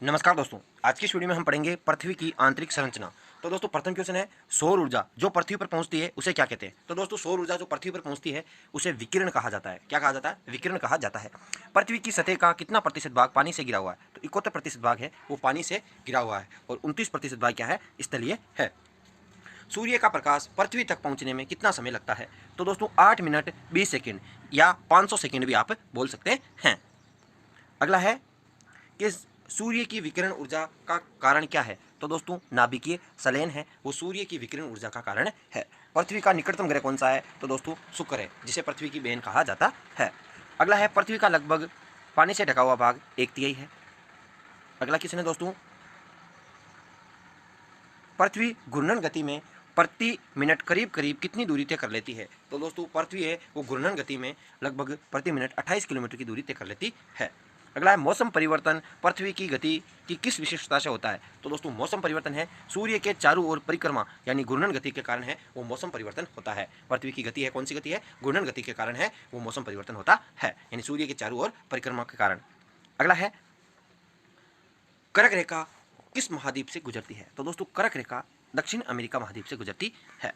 नमस्कार दोस्तों, आज की इस वीडियो में हम पढ़ेंगे पृथ्वी की आंतरिक संरचना। तो दोस्तों प्रथम क्वेश्चन है, सौर ऊर्जा जो पृथ्वी पर पहुंचती है उसे क्या कहते हैं। तो दोस्तों सौर ऊर्जा जो पृथ्वी पर पहुंचती है उसे विकिरण कहा जाता है। क्या कहा जाता है? विकिरण कहा जाता है। पृथ्वी की सतह का कितना प्रतिशत भाग पानी से गिरा हुआ है? तो 71% भाग है वो पानी से गिरा हुआ है और 29% भाग क्या है? स्थलीय है। सूर्य का प्रकाश पृथ्वी तक पहुंचने में कितना समय लगता है? तो दोस्तों 8 मिनट 20 सेकेंड या 500 सेकेंड भी आप बोल सकते हैं। अगला है कि सूर्य की विकिरण ऊर्जा का कारण क्या है? तो दोस्तों नाभिकीय संलयन है वो सूर्य की विकिरण ऊर्जा का कारण है। पृथ्वी का निकटतम ग्रह कौन सा है? तो दोस्तों शुक्र है, जिसे पृथ्वी की बहन कहा जाता है। अगला है, पृथ्वी का लगभग पानी से ढका हुआ भाग 1/3 है। अगला क्वेश्चन है दोस्तों, पृथ्वी घूर्णन गति में प्रति मिनट करीब करीब कितनी दूरी तय कर लेती है? तो दोस्तों पृथ्वी है वो घूर्णन गति में लगभग प्रति मिनट 28 किलोमीटर की दूरी तय कर लेती है। अगला है, मौसम परिवर्तन पृथ्वी की गति की किस विशेषता से होता है? तो दोस्तों मौसम परिवर्तन है सूर्य के चारों ओर परिक्रमा यानी घूर्णन गति के कारण है वो मौसम परिवर्तन होता है। पृथ्वी की गति है कौन सी गति है? घूर्णन गति के कारण है वो मौसम परिवर्तन होता है, यानी सूर्य के चारों ओर परिक्रमा के कारण। अगला है, कर्क रेखा किस महाद्वीप से गुजरती है? तो दोस्तों कर्क रेखा दक्षिण अमेरिका महाद्वीप से गुजरती है।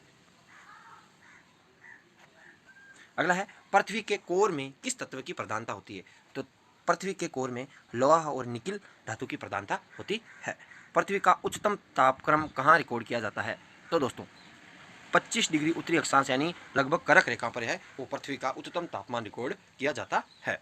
अगला है, पृथ्वी के कोर में किस तत्व की प्रधानता होती है? तो पृथ्वी के कोर में लोहा और निकिल धातु की प्रधानता होती है। पृथ्वी का उच्चतम तापक्रम कहाँ रिकॉर्ड किया जाता है? तो दोस्तों 25 डिग्री उत्तरी अक्षांश यानी लगभग कर्क रेखा पर है वो पृथ्वी का उच्चतम तापमान रिकॉर्ड किया जाता है।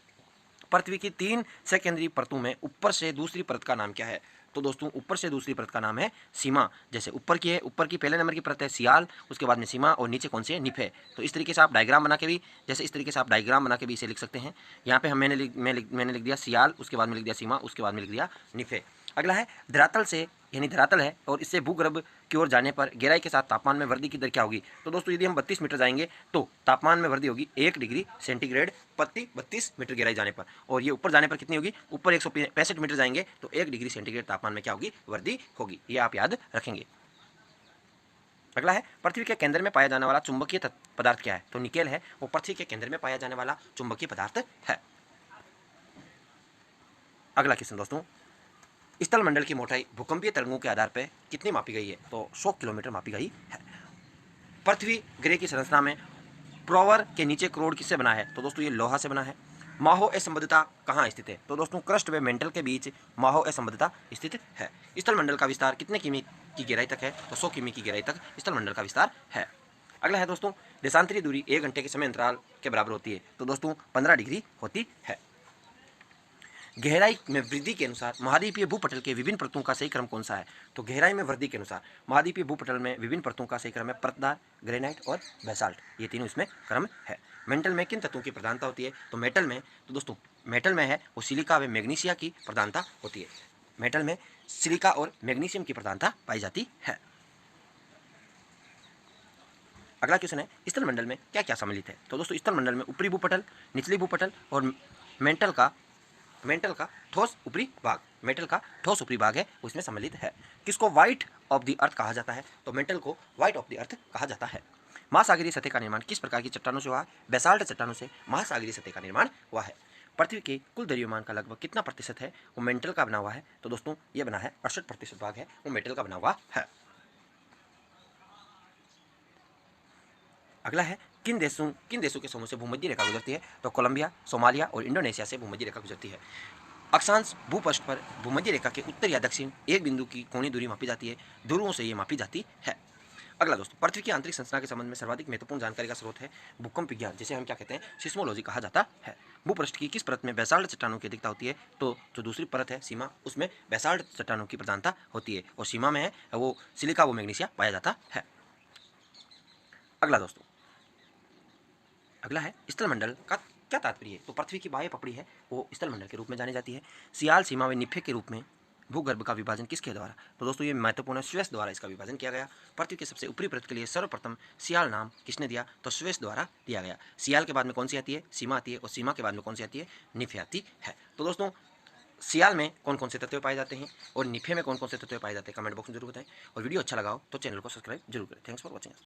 पृथ्वी की 3 सेकेंडरी परतों में ऊपर से दूसरी परत का नाम क्या है? तो दोस्तों ऊपर से दूसरी परत का नाम है सीमा। जैसे ऊपर की है, ऊपर की पहले नंबर की परत है सियाल, उसके बाद में सीमा और नीचे कौन सी है? निफ है। तो इस तरीके से आप डायग्राम बना के भी, जैसे इस तरीके से आप डायग्राम बना के भी इसे लिख सकते हैं। यहाँ पे मैंने लिख दिया सियाल, उसके बाद में लिख दिया सीमा, उसके बाद में लिख दिया निफ है। अगला है, धरातल से यानी धरातल है और इससे भूगर्भ की ओर जाने पर गहराई के साथ तापमान में वृद्धि की दर क्या होगी? तो दोस्तों यदि हम 32 मीटर जाएंगे तो तापमान में वृद्धि होगी 1 डिग्री सेंटीग्रेड प्रति 32 मीटर गहराई जाने पर, और ये ऊपर जाने पर कितनी होगी? ऊपर 165 मीटर जाएंगे तो 1 डिग्री सेंटीग्रेड तापमान में क्या होगी? वृद्धि होगी। ये आप याद रखेंगे। अगला है, पृथ्वी के केंद्र में पाया जाने वाला चुंबकीय पदार्थ क्या है? तो निकेल है वो पृथ्वी के केंद्र में पाया जाने वाला चुंबकीय पदार्थ है। अगला क्वेश्चन दोस्तों, स्थल मंडल की मोटाई भूकंपीय तरंगों के आधार पर कितनी मापी गई है? तो 100 किलोमीटर मापी गई है। पृथ्वी ग्रह की संरचना में प्रोवर के नीचे करोड़ किससे बना है? तो दोस्तों ये लोहा से बना है। माहो असंबद्धता कहाँ स्थित है? तो दोस्तों क्रस्ट व मेंटल के बीच माहो असंबद्धता स्थित है। स्थल मंडल का विस्तार कितने किमी की गहराई तक है? तो 100 किमी की गहराई तक स्थल मंडल का विस्तार है। अगला है दोस्तों, देशांतरी दूरी 1 घंटे के समय अंतराल के बराबर होती है। तो दोस्तों 15 डिग्री होती है। गहराई में वृद्धि के अनुसार महाद्वीपीय भूपटल के विभिन्न परतों का सही क्रम कौन सा है? तो गहराई में वृद्धि के अनुसार महाद्वीपीय भूपटल में विभिन्न परतों का सही क्रम है परतदार, ग्रेनाइट और बेसाल्ट, ये तीनों इसमें क्रम है। मेटल में किन तत्वों की प्रधानता होती है? तो मेटल में, तो दोस्तों मेटल में है वो सिलिका व मैग्नीशिया की प्रधानता होती है। मेटल में सिलिका और मैग्नीशियम की प्रधानता पाई जाती है। अगला क्वेश्चन है, स्थल मंडल में क्या क्या सम्मिलित है? तो दोस्तों स्थल मंडल में ऊपरी भूपटल, निचली भूपटल और मेंटल का ठोस ऊपरी भाग, मेटल का ठोस ऊपरी भाग है उसमें सम्मिलित है। किसको व्हाइट ऑफ द अर्थ कहा जाता है? तो मेटल को व्हाइट ऑफ द अर्थ कहा जाता है। महासागरीय सतह का निर्माण किस प्रकार की चट्टानों से हुआ है? बेसाल्ट चट्टानों से महासागरीय सतह का निर्माण हुआ है। पृथ्वी के कुल द्रव्यमान का लगभग कितना प्रतिशत है वो मेटल का बना हुआ है? तो दोस्तों ये बना है 68% भाग है वो मेटल का बना हुआ है। अगला है, किन देशों के समूह से भूमध्य रेखा गुजरती है? तो कोलंबिया, सोमालिया और इंडोनेशिया से भूमध्य रेखा गुजरती है। अक्षांश भूपृष्ठ पर भूमध्य रेखा के उत्तर या दक्षिण एक बिंदु की कोणीय दूरी मापी जाती है, ध्रुवों से ये मापी जाती है। अगला दोस्तों, पृथ्वी की आंतरिक संरचना के संबंध में सर्वाधिक महत्वपूर्ण जानकारी का स्रोत है भूकंप विज्ञान, जिसे हम क्या कहते हैं? सिस्मोलॉजी कहा जाता है। भूपृष्ठ की किस परत में बेसाल्ट चट्टानों की अधिकता होती है? तो जो दूसरी परत है सीमा, उसमें बेसाल्ट चट्टानों की प्रधानता होती है और सीमा में है वो सिलिका व मैग्नीशिया पाया जाता है। अगला दोस्तों, अगला है, स्थल मंडल का क्या तात्पर्य है? तो पृथ्वी की बाह्य पपड़ी है वो स्थल मंडल के रूप में जानी जाती है। सियाल, सीमा व निफे के रूप में भूगर्भ का विभाजन किसके द्वारा? तो दोस्तों ये महत्वपूर्ण है, स्वेस द्वारा इसका विभाजन किया गया। पृथ्वी के सबसे ऊपरी परत के लिए सर्वप्रथम सियाल नाम किसने दिया? तो स्वेस द्वारा दिया गया। सियाल के बाद में कौन सी आती है? सीमा आती है, और सीमा के बाद में कौन सी आती है? निफे आती है। तो दोस्तों सियाल में कौन कौन से तत्व पाए जाते हैं और निफे में कौन कौन से तत्व पाए जाते हैं, कमेंट बॉक्स में जरूर बताएं। और वीडियो अच्छा लगा हो तो चैनल को सब्सक्राइब जरूर करें। Thanks for watching.